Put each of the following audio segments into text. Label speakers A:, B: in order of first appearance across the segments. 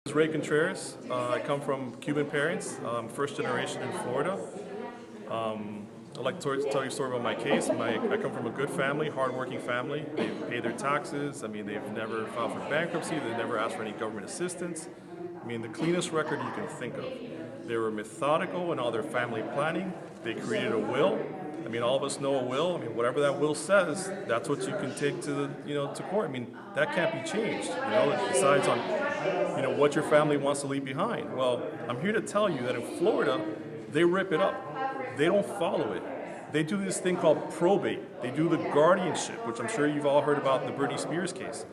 A: Is Rey Contreras. I come from Cuban parents, first generation in Florida. I'd like to tell you a story about my case. I come from a good family, hardworking family. They pay their taxes. They've never filed for bankruptcy. They've never asked for any government assistance. The cleanest record you can think of. They were methodical in all their family planning. They created a will. All of us know a will. Whatever that will says, that's what you can take to to court. That can't be changed. It decides on what your family wants to leave behind. Well, I'm here to tell you that in Florida, they rip it up. They don't follow it. They do this thing called probate. They do the guardianship, which I'm sure you've all heard about in the Britney Spears case.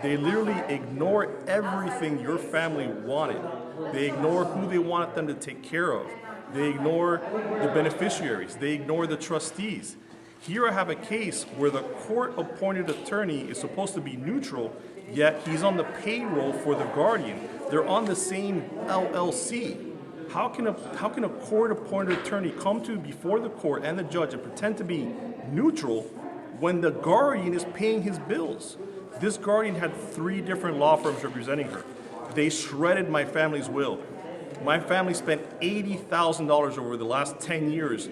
A: They literally ignore everything your family wanted. They ignore who they wanted them to take care of. They ignore the beneficiaries. They ignore the trustees. Here I have a case where the court-appointed attorney is supposed to be neutral, yet he's on the payroll for the guardian. They're on the same LLC. How can a court-appointed attorney come to before the court and the judge and pretend to be neutral when the guardian is paying his bills? This guardian had 3 different law firms representing her. They shredded my family's will. My family spent $80,000 over the last 10 years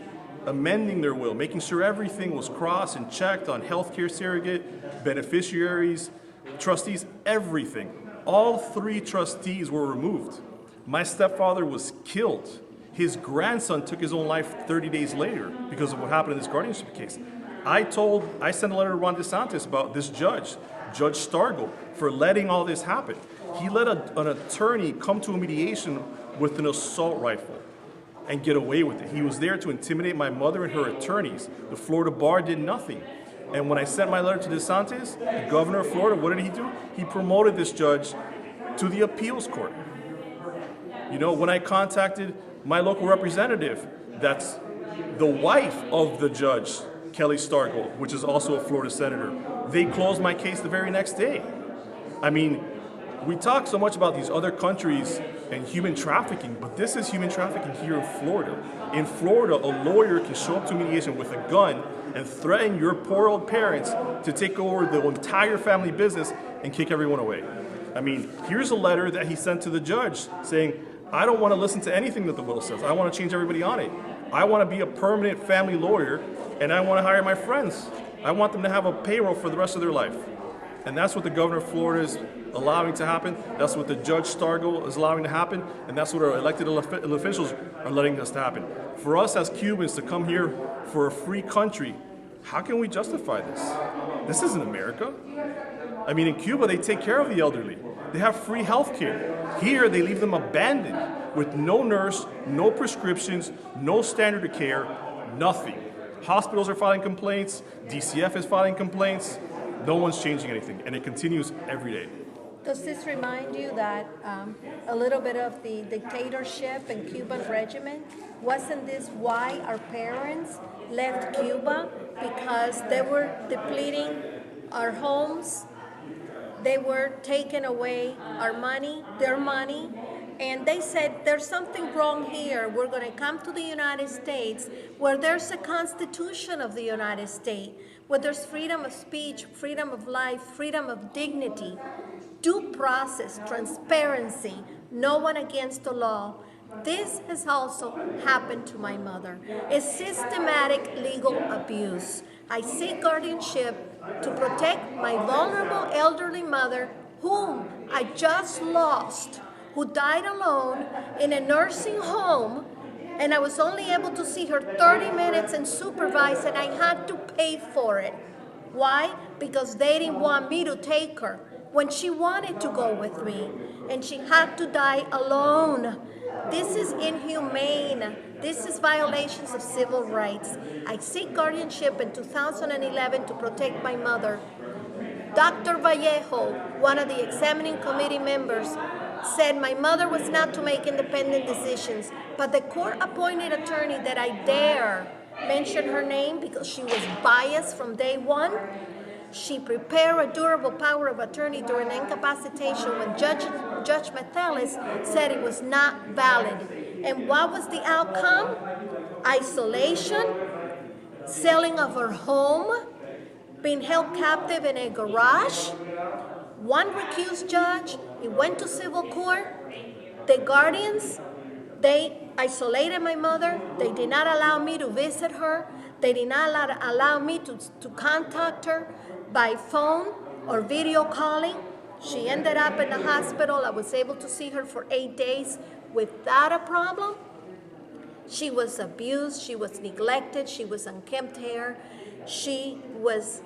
A: amending their will, making sure everything was crossed and checked on healthcare surrogate, beneficiaries, trustees, everything. All 3 trustees were removed. My stepfather was killed. His grandson took his own life 30 days later because of what happened in this guardianship case. I sent a letter to Ron DeSantis about this judge, Judge Stargell, for letting all this happen. He let an attorney come to a mediation with an assault rifle and get away with it. He was there to intimidate my mother and her attorneys. The Florida bar did nothing. And when I sent my letter to DeSantis, the governor of Florida, what did he do? He promoted this judge to the appeals court. When I contacted my local representative, that's the wife of the judge, Kelly Stargell, which is also a Florida senator, they closed my case the very next day. We talk so much about these other countries and human trafficking, but this is human trafficking here in Florida. In Florida, a lawyer can show up to mediation with a gun and threaten your poor old parents to take over the entire family business and kick everyone away. Here's a letter that he sent to the judge saying, I don't want to listen to anything that the will says. I want to change everybody on it. I want to be a permanent family lawyer, and I want to hire my friends. I want them to have a payroll for the rest of their life. And that's what the governor of Florida is allowing to happen. That's what the Judge Stargell is allowing to happen. And that's what our elected officials are letting us to happen. For us as Cubans to come here for a free country, how can we justify this? This isn't America. In Cuba, they take care of the elderly. They have free health care. Here, they leave them abandoned with no nurse, no prescriptions, no standard of care, nothing. Hospitals are filing complaints. DCF is filing complaints. No one's changing anything, and it continues every day.
B: Does this remind you that a little bit of the dictatorship and Cuban regime? Wasn't this why our parents left Cuba? Because they were depleting our homes, they were taking away our money, their money, and they said, there's something wrong here. We're going to come to the United States where there's a Constitution of the United States, where there's freedom of speech, freedom of life, freedom of dignity, due process, transparency, no one against the law. This has also happened to my mother. A systematic legal abuse. I seek guardianship to protect my vulnerable elderly mother, whom I just lost, who died alone in a nursing home, and I was only able to see her 30 minutes and supervise, and I had to pay for it. Why? Because they didn't want me to take her when she wanted to go with me, and she had to die alone. This is inhumane. This is violations of civil rights. I seek guardianship in 2011 to protect my mother. Dr. Vallejo, one of the examining committee members, said my mother was not to make independent decisions, but the court-appointed attorney that I dare mention her name because she was biased from day one, she prepared a durable power of attorney during incapacitation when Judge Metellus said it was not valid. And what was the outcome? Isolation, selling of her home, being held captive in a garage, one recused judge, it went to civil court. The guardians, they isolated my mother. They did not allow me to visit her. They did not allow me to contact her by phone or video calling. She ended up in the hospital. I was able to see her for 8 days without a problem. She was abused, she was neglected, she was unkempt hair, she was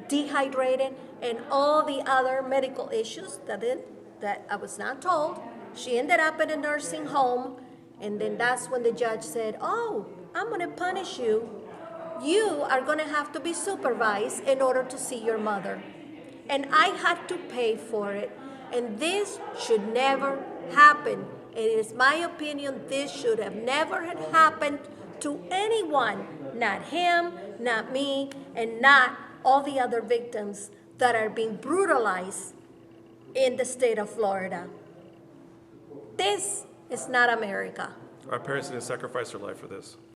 B: dehydrated, and all the other medical issues that I was not told. She ended up in a nursing home, and then that's when the judge said, oh, I'm going to punish you. You are going to have to be supervised in order to see your mother. And I had to pay for it. And this should never happen. It is my opinion this should have never had happened to anyone. Not him, not me, and not all the other victims that are being brutalized in the state of Florida. This is not America.
A: Our parents didn't sacrifice their life for this.